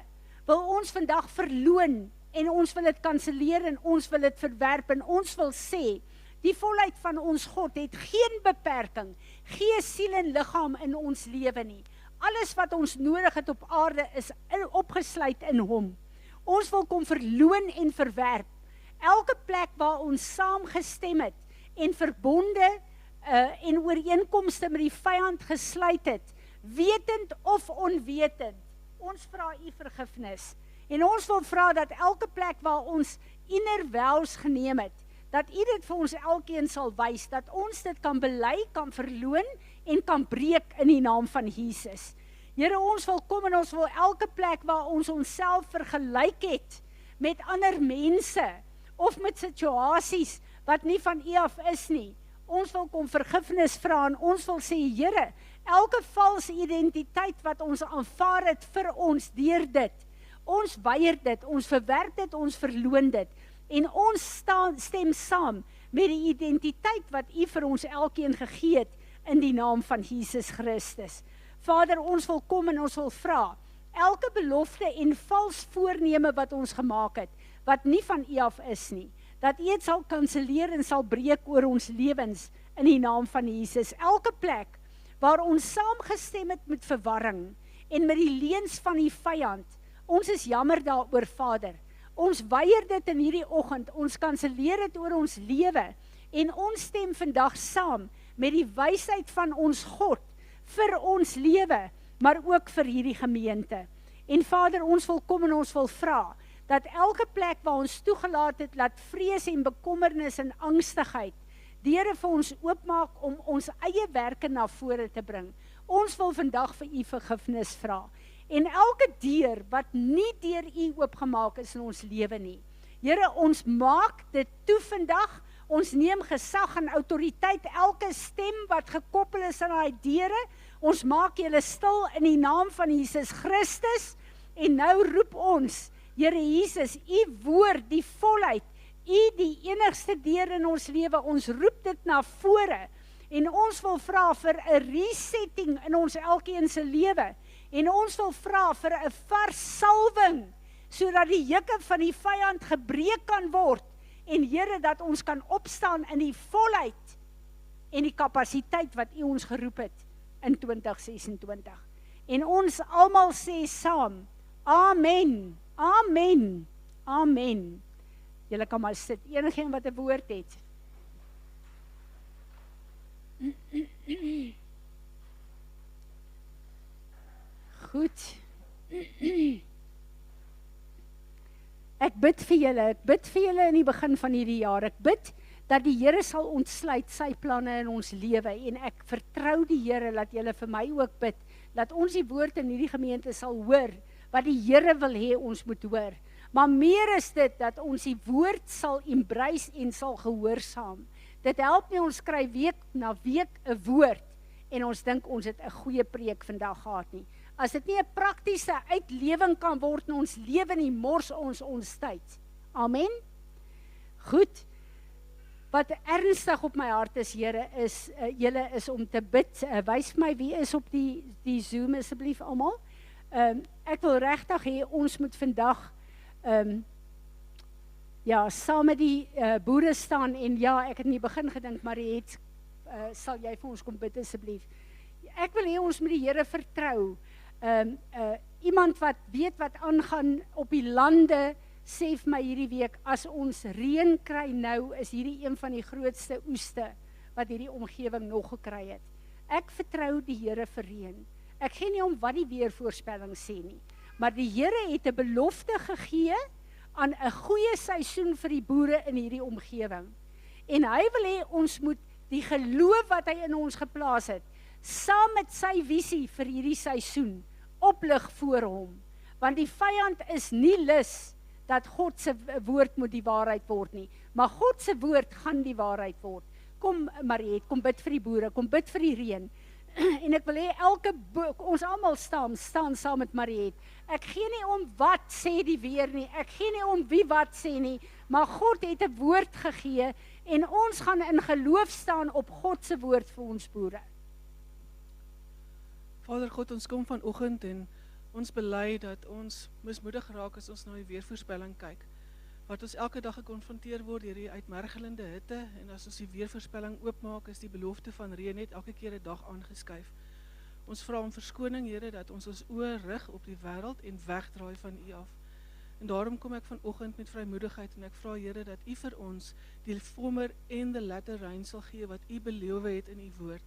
wil ons vandag verloon en ons wil dit kanseleer en ons wil dit verwerp en ons wil sê, die volheid van ons God het geen beperking, gees, siel en liggaam in ons lewe nie. Alles wat ons nodig het op aarde is opgesluit in hom. Ons wil kom verloon en verwerp. Elke plek waar ons saamgestem het en verbonde en ooreenkomste met die vyand gesluit het, wetend of onwetend, ons vra u vergifnis. En ons wil vra dat elke plek waar ons inner vows geneem het, dat u dit vir ons elkeen sal wys, dat ons dit kan bely, kan verloon en kan breek in die naam van Jesus. Here, ons wil kom en ons wil elke plek waar ons onsself vergelyk het met ander mense of met situasies wat nie van u af is nie. Ons wil kom vergifnis vra en ons wil sê, Here, elke valse identiteit wat ons aanvaar het vir ons deur dit, ons weier dit, ons verwerp dit, ons verloon dit. En ons stem saam met die identiteit wat u vir ons elkeen gegee het in die naam van Jesus Christus. Vader, ons wil kom en ons wil vra, elke belofte en vals voorneme wat ons gemaak het, wat nie van u af is nie, dat u dit sal kanseleer en sal breek oor ons lewens in die naam van Jesus. Elke plek waar ons saamgestem het met verwarring en met die leuns van die vyand, ons is jammer daaroor, Vader. Ons weier dit in hierdie oggend, ons kanseleer dit oor ons lewe en ons stem vandag saam met die wysheid van ons God vir ons lewe, maar ook vir hierdie gemeente. En Vader, ons wil kom en ons wil vra, dat elke plek waar ons toegelaat het, laat vrees en bekommernis en angstigheid, deure vir ons oopmaak om ons eie werke na vore te bring. Ons wil vandag vir u vergifnis vra. En elke deur wat nie deur u oopgemaak is in ons lewe nie. Here, ons maak dit toe vandag, ons neem gesag en autoriteit, elke stem wat gekoppel is aan daai deure, ons maak julle stil in die naam van Jesus Christus, en nou roep ons, Here Jesus, u woord, die volheid, u die enigste deur in ons lewe, ons roep dit na vore, en ons wil vra vir 'n resetting in ons elkeen se lewe, en ons wil vra vir 'n vars salwing, sodat die juke van die vyand gebreek kan word, en Here, dat ons kan opstaan in die volheid en die kapasiteit wat u ons geroep het in 2026. En ons almal sê saam, Amen, Amen, Amen. Julle kan maar sit, enigeen wat 'n woord het. Goed. Ek bid vir julle in die begin van hierdie jaar. Ek bid dat die Here sal ontsluit sy planne in ons lewe en ek vertrou die Here dat julle vir my ook bid, dat ons die woord in hierdie gemeente sal hoor wat die Here wil hê ons moet hoor. Maar meer is dit dat ons die woord sal embrace en sal gehoorsaam. Dit help nie ons kry week na week 'n woord en ons dink ons het 'n goeie preek vandag gehad nie. As dit nie 'n praktiese uitlewing kan word in ons lewe nie, mors ons tyd. Amen. Goed. Wat ernstig op my hart is, Here, is julle is om te bid. Wys my wie is op die Zoom asseblief almal. Ek wil regtig hê ons moet vandag saam met die boere staan en ek het in die begin gedink, Mariet, sal jy vir ons kom bid asseblief. Ek wil hê ons moet die Here vertrou. Iemand wat weet wat aangaan op die lande, sê vir my hierdie week, as ons reën kry nou, is hierdie een van die grootste oeste wat hierdie omgewing nog gekry het. Ek vertrou die Here vir reën. Ek gee nie om wat die weervoorspelling sê nie, maar die Here het 'n belofte gegee aan 'n goeie seisoen vir die boere in hierdie omgewing. En hy wil hê ons moet die geloof wat hy in ons geplaas het, saam met sy visie vir hierdie seisoen, oplig voor hom. Want die vyand is nie lus dat God se woord moet die waarheid word nie, maar God se woord gaan die waarheid word. kom Mariet, kom bid vir die boere, kom bid vir die reën. En ek wil hê elke ons almal staan saam met Mariet. Ek gee nie om wat sê die weer nie, ek gee nie om wie wat sê nie, maar God het 'n woord gegee en ons gaan in geloof staan op God se woord vir ons boere. Vader God, ons kom vanoggend en ons bely dat ons mismoedig raak as ons na die weervoorspelling kyk. Wat ons elke dag gekonfronteer word deur die uitmergelende hitte en as ons die weervoorspelling oopmaak, is die belofte van reën net elke keer 'n dag aangeskuif. Ons vra om verskoning, Here, dat ons oë rig op die wêreld en wegdraai van U af. En daarom kom ek vanoggend met vrymoedigheid en ek vra, Here, dat U vir ons die former en die latter rain sal gee wat U beloof het in U woord.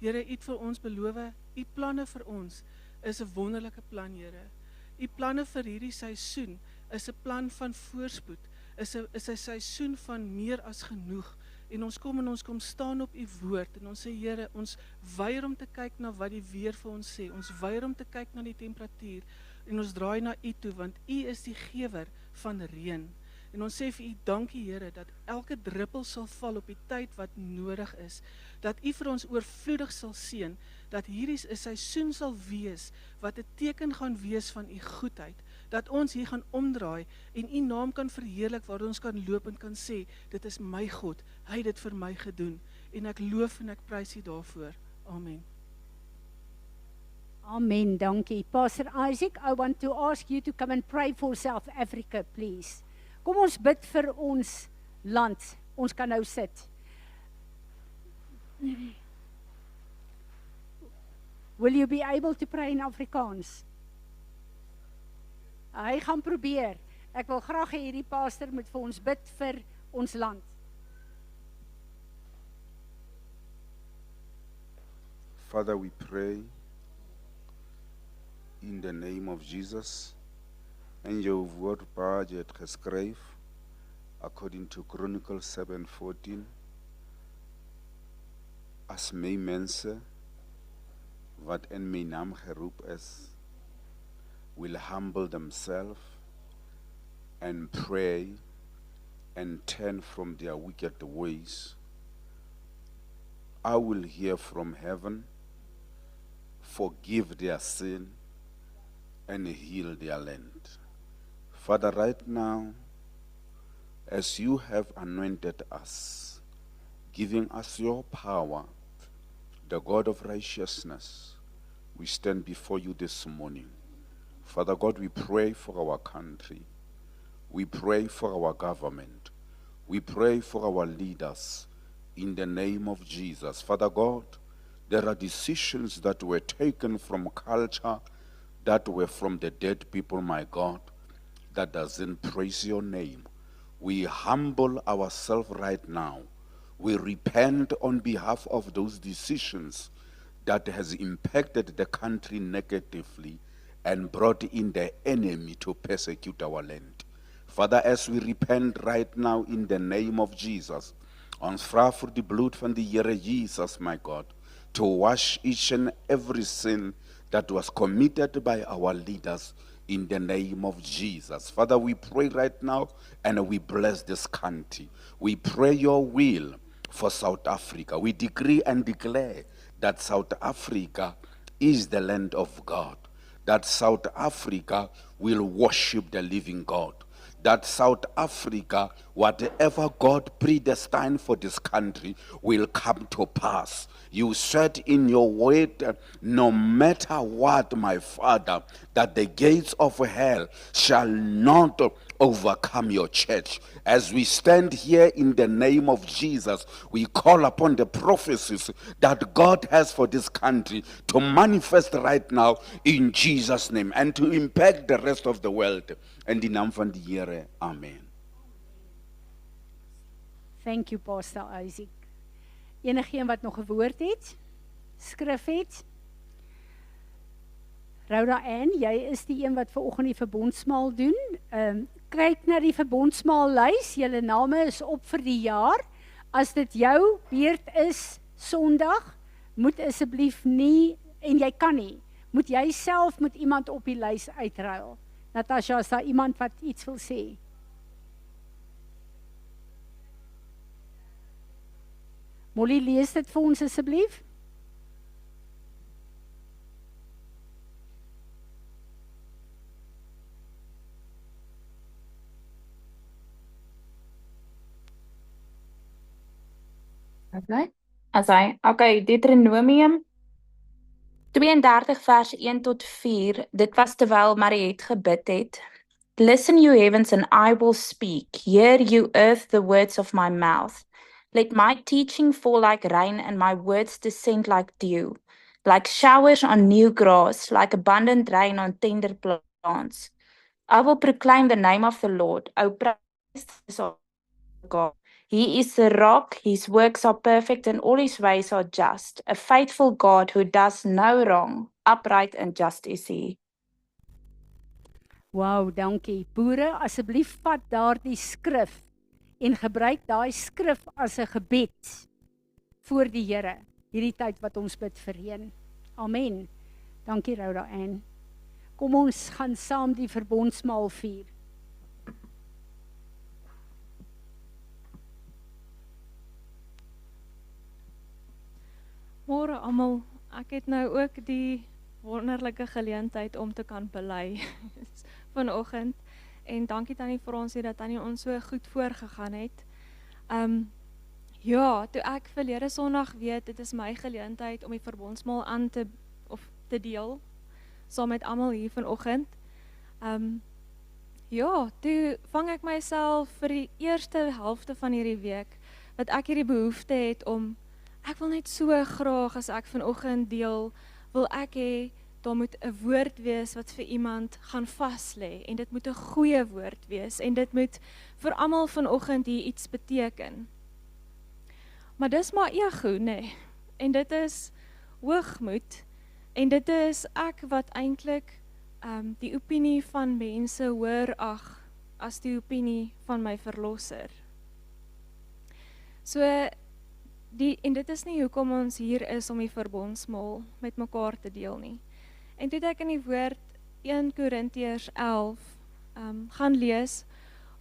Here, U het vir ons beloof, U planne vir ons is 'n wonderlike plan, Here. U planne vir hierdie seisoen is 'n plan van voorspoed, is 'n seisoen van meer as genoeg. En ons kom staan op U woord en ons sê, Here, ons weier om te kyk na wat die weer vir ons sê. Ons weier om te kyk na die temperatuur en ons draai na U toe, want U is die gewer van reën. En ons sê vir U dankie, Here, dat elke druppel sal val op die tyd wat nodig is, dat U vir ons oorvloedig sal seën, dat hierdie 'n seisoen sal wees, wat 'n teken gaan wees van U goedheid, dat ons hier gaan omdraai en U naam kan verheerlik, waar ons kan loop en kan sê, dit is my God, Hy het dit vir my gedoen, en ek loof en ek prys U daarvoor. Amen. Amen, dankie. Pastor Isaac, I want to ask you to come and pray for South Africa, please. Kom ons bid vir ons land. Ons kan nou sit. Will you be able to pray in Afrikaans? Hy gaan probeer. Ek wil graag hê hierdie pastor moet vir ons bid vir ons land. Father, we pray in the name of Jesus. En jou woord pa jy het geskryf according to Chronicles 7:14. As my mense wat in my naam geroep is, will humble themselves and pray and turn from their wicked ways, I will hear from heaven, forgive their sin, and heal their land. Father, right now, as you have anointed us, giving us your power, the God of righteousness, we stand before you this morning. Father God, we pray for our country. We pray for our government. We pray for our leaders in the name of Jesus. Father God, there are decisions that were taken from culture, that were from the dead people, my God, that doesn't praise your name. We humble ourselves right now. We repent on behalf of those decisions that has impacted the country negatively and brought in the enemy to persecute our land. Father, as we repent right now in the name of Jesus, ons vra vir die bloed van die Here Jesus, my God, to wash each and every sin that was committed by our leaders in the name of Jesus. Father, we pray right now and we bless this country. We pray your will for South Africa. We decree and declare that South Africa is the land of God, that South Africa will worship the living God, that South Africa, whatever God predestined for this country, will come to pass. You said in your word, no matter what, my Father, that the gates of hell shall not overcome your church. As we stand here in the name of Jesus, we call upon the prophecies that God has for this country to manifest right now in Jesus' name and to impact the rest of the world. In die naam van die Here, amen. Thank you, Pastor Isaac. Enigeen wat nog 'n woord het, skrif het. Rhoda Ann, jy is die een wat vanoggend die verbondsmaal doen. Kyk na die verbondsmaallys, julle name is op vir die jaar. As dit jou beurt is Sondag, moet asseblief nie, en jy kan nie, moet jy self met iemand op die lys uitruil. Natasha, is daar iemand wat iets wil sê? Molly, lees dit vir ons asseblief. Okay, Deuteronomium 32 vers 1 tot 4, dit was terwyl Mariet gebid het. Listen, you heavens, and I will speak. Hear, you earth, the words of my mouth. Let my teaching fall like rain and my words descend like dew, like showers on new grass, like abundant rain on tender plants. I will proclaim the name of the Lord. O praise our God. He is the rock, his works are perfect, and all his ways are just. A faithful God who does no wrong, upright and just is he. Wow, dankie. Boere, asseblief vat daardie skrif en gebruik daai skrif as 'n gebed voor die Here, hierdie tyd wat ons bid vereen. Amen. Dankie Rhoda Ann. Kom ons gaan saam die verbondsmaal vier. Môre almal, ek het nou ook die wonderlike geleentheid om te kan bely vanoggend. En dankie Tannie Fransie dat Tannie ons so goed voorgegaan het. Ja, toe ek verlede Sondag weet, dit is my geleentheid om die verbondsmaal aan te deel saam met almal hier vanoggend. Ja, toe vang ek myself vir die eerste helfte van hierdie week wat ek hierdie behoefte het om ek wil net so graag as ek vanoggend deel, wil ek hê daar moet 'n woord wees wat vir iemand gaan vas lê en dit moet 'n goeie woord wees en dit moet vir almal vanoggend hier iets beteken. Maar dis maar ego, nee. En dit is hoogmoed en dit is ek wat eintlik die opinie van mense hoor ag as die opinie van my verlosser. So en dit is nie hoekom ons hier is om die verbondsmaal met mekaar te deel nie. En toe het ek in die woord 1 Korintiërs 11 gaan lees,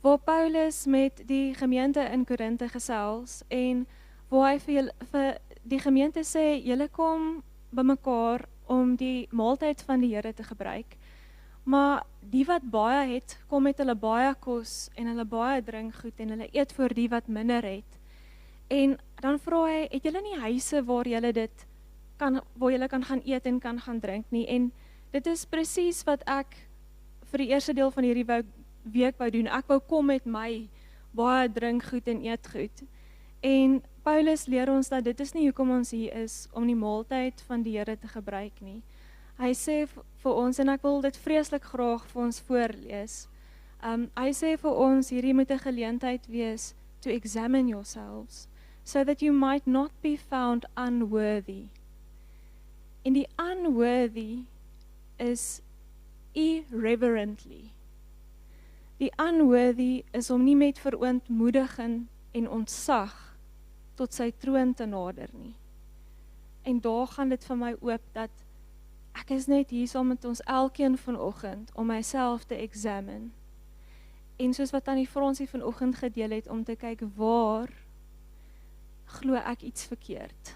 waar Paulus met die gemeente in Korinthe gesels, en waar hy vir die gemeente sê, julle kom by mekaar om die maaltyd van die Here te gebruik, maar die wat baie het, kom met hulle baie kos, en hulle baie drinkgoed, en hulle eet vir die wat minder het. En dan vra hy, het julle nie huise waar julle kan gaan eet en kan gaan drink nie? En dit is presies wat ek vir die eerste deel van hierdie week wou doen. Ek wou kom met my baie drinkgoed en eetgoed. En Paulus leer ons dat dit is nie hoekom ons hier is om die maaltyd van die Here te gebruik nie. Hy sê vir ons, en ek wil dit vreeslik graag vir ons voorlees. Hy sê vir ons, hierdie moet 'n geleentheid wees to examine yourselves, so that you might not be found unworthy. En die unworthy is irreverently. Die unworthy is om nie met verontmoediging en ontzag tot sy troon te nader nie. En daar gaan dit vir my oop dat ek is net hier saam met ons elkeen vanoggend om myself te examine. En soos wat Tannie Fransie vanoggend gedeel het om te kyk waar glo ek iets verkeerd.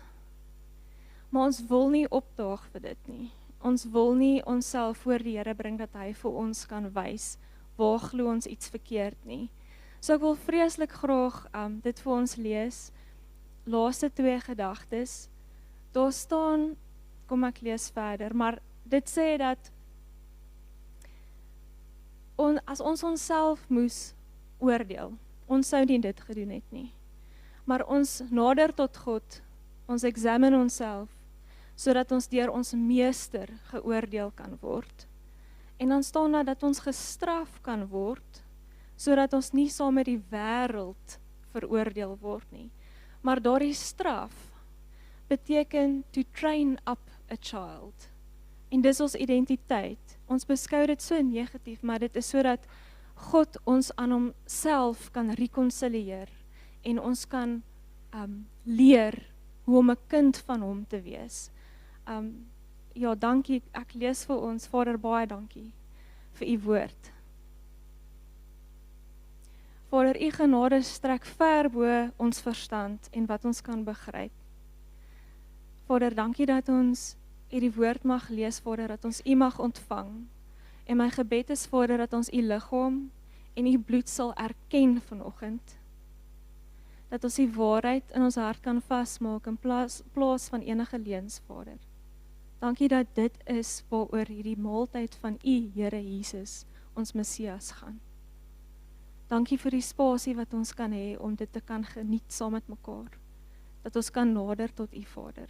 Maar ons wil nie opdaag vir dit nie. Ons wil nie onsself voor die Here bring dat hy vir ons kan wys waar glo ons iets verkeerd nie. So ek wil vreeslik graag dit vir ons lees. Laaste 2 gedagtes. Daar staan, kom ek lees verder, maar dit sê dat as ons onsself moes oordeel, ons sou nie dit gedoen het nie. Maar ons nader tot God, ons examine onsself, sodat ons deur ons meester geoordeel kan word. En dan staan daar dat ons gestraf kan word, sodat ons nie saam met die wêreld veroordeel word nie. Maar daardie straf beteken to train up a child. En dis ons identiteit. Ons beskou dit so negatief, maar dit is sodat God ons aan homself kan reconcilieer en ons kan leer hoe om 'n kind van hom te wees. Ja, dankie. Ek lees vir ons, Vader, baie dankie vir u woord. Vader, u genade strek ver bo ons verstand en wat ons kan begryp. Vader, dankie dat ons die woord mag lees, Vader, dat ons u mag ontvang. En my gebed is, Vader, dat ons u liggaam en u bloed sal erken vanoggend. Dat ons die waarheid in ons hart kan vasmaak in plaas van enige leuns, Vader. Dankie dat dit is waaroor hierdie maaltyd van u, Here Jesus, ons Messias gaan. Dankie vir die spasie wat ons kan hê om dit te kan geniet saam met mekaar. Dat ons kan nader tot u, Vader.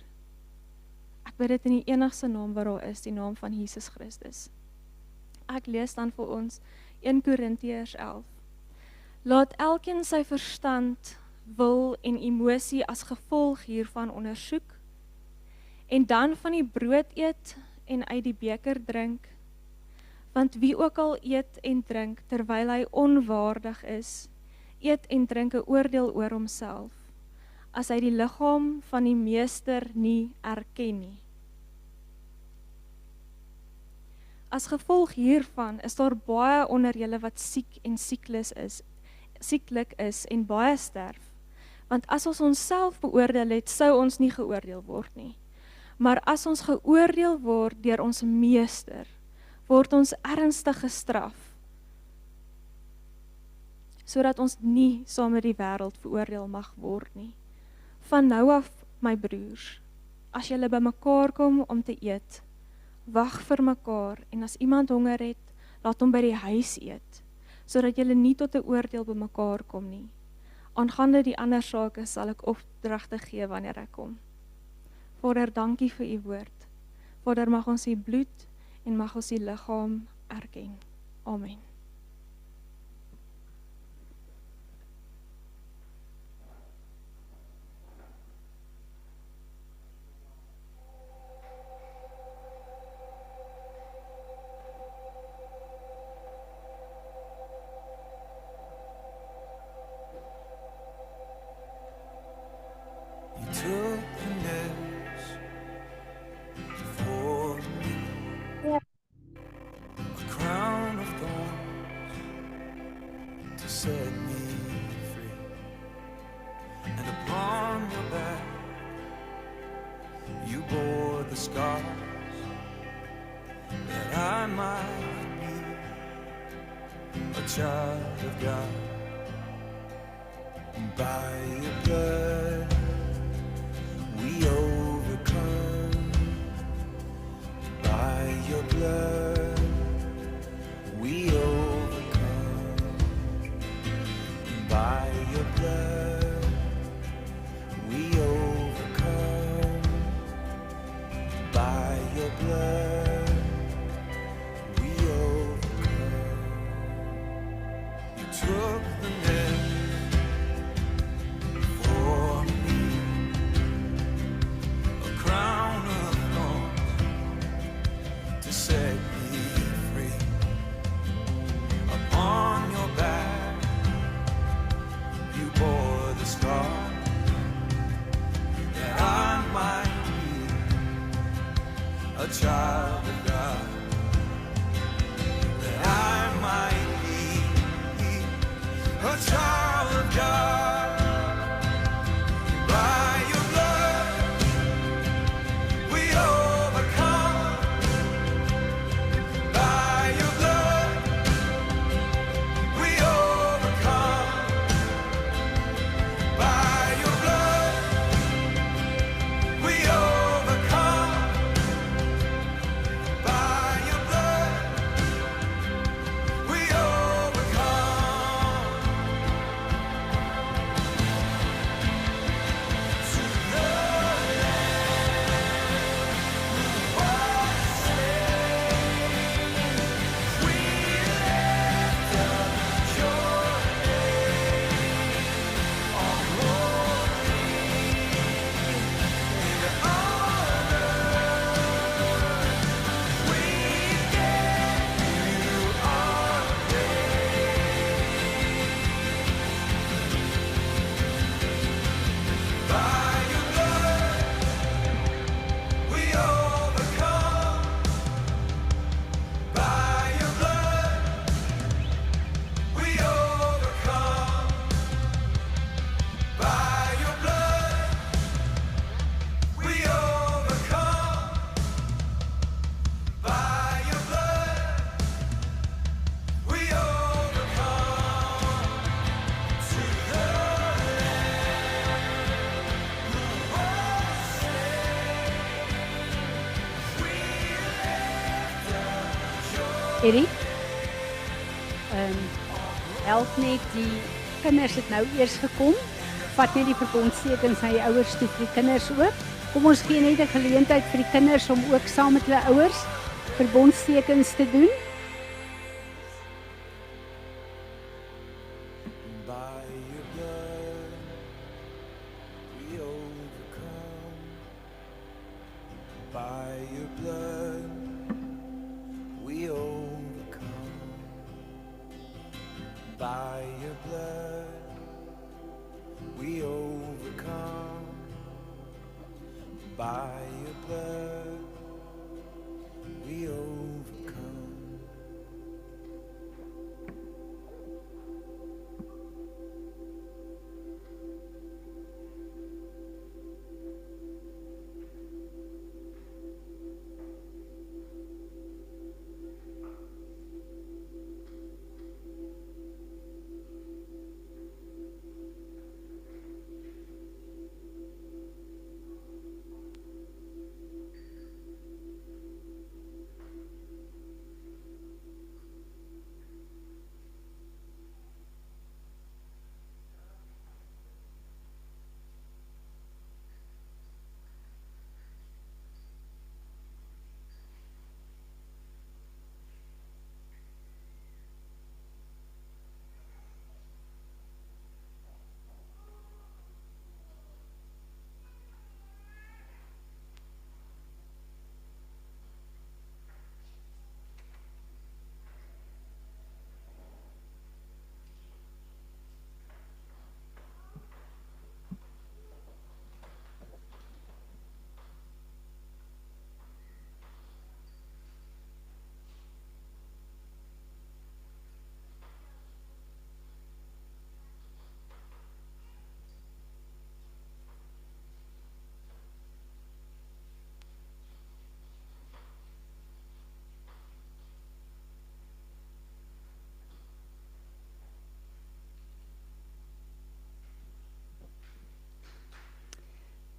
Ek bid dit in die enigste naam wat daar is, die naam van Jesus Christus. Ek lees dan vir ons 1 Korintiërs 11. Laat elkeen sy verstand, wil en emosie as gevolg hiervan ondersoek, en dan van die brood eet en uit die beker drink, want wie ook al eet en drink terwyl hy onwaardig is, eet en drink 'n oordeel oor homself, as hy die liggaam van die meester nie erken nie. As gevolg hiervan is daar baie onder julle wat siek en sieklik is en baie sterf. Want as ons onsself beoordeel het, sou ons nie geoordeel word nie. Maar as ons geoordeel word deur ons meester, word ons ernstig gestraf, sodat ons nie saam met die wêreld veroordeel mag word nie. Van nou af, my broers, as julle bymekaar kom om te eet, wag vir mekaar, en as iemand honger het, laat hom by die huis eet, sodat julle nie tot 'n oordeel bymekaar kom nie. Aangaande die ander sake sal ek opdragte gee wanneer ek kom. Vader, dankie vir u woord. Vader, mag ons u bloed en mag ons u liggaam erken. Amen. A child Erik, help net die kinders het nou eers gekom. Vat net die verbondstekens aan die ouers toe vir die kinders ook. Kom ons gee net 'n geleentheid vir die kinders om ook saam met hulle ouers verbondstekens te doen.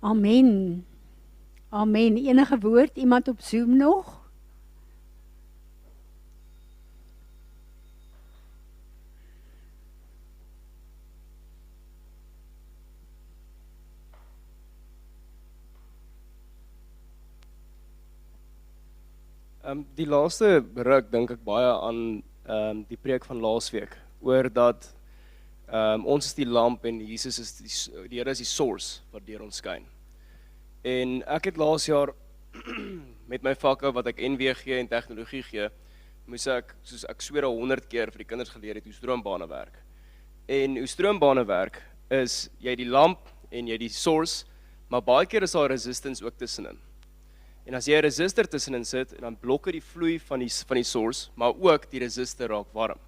Amen. Amen. Enige woord, iemand op Zoom nog? Die laaste ruk dink ek baie aan die preek van laasweek oor dat ons is die lamp en Jesus is die Here is die source wat deur ons skyn. En ek het laas jaar met my vakke wat ek NWG en tegnologie gee, moes ek, soos ek sweer 100 keer vir die kinders geleer het hoe stroombane werk. En hoe stroombane werk is jy die lamp en jy die source, maar baie keer is daar resistance ook tussenin. En as jy 'n resistor tussenin sit, dan blokke die vloei van die source, maar ook die resistor raak warm.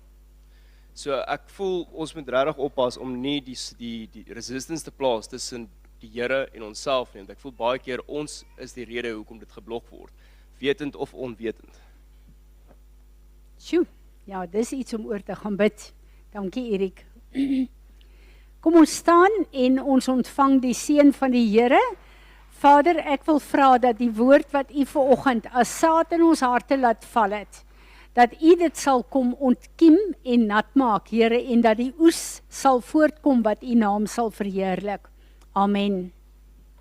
So ek voel ons moet regtig oppas om nie die resistance te plaas tussen die Here en onsself nie, want ek voel baie keer ons is die rede hoekom dit geblok word, wetend of onwetend. Sjoe, ja, dis iets om oor te gaan bid. Dankie Erik. Kom ons staan en ons ontvang die seën van die Here. Vader, ek wil vra dat die woord wat U vanoggend as saad in ons harte laat val het, dat U dit sal kom ontkiem en nat maak, Here, en dat die oes sal voortkom wat U naam sal verheerlik. Amen.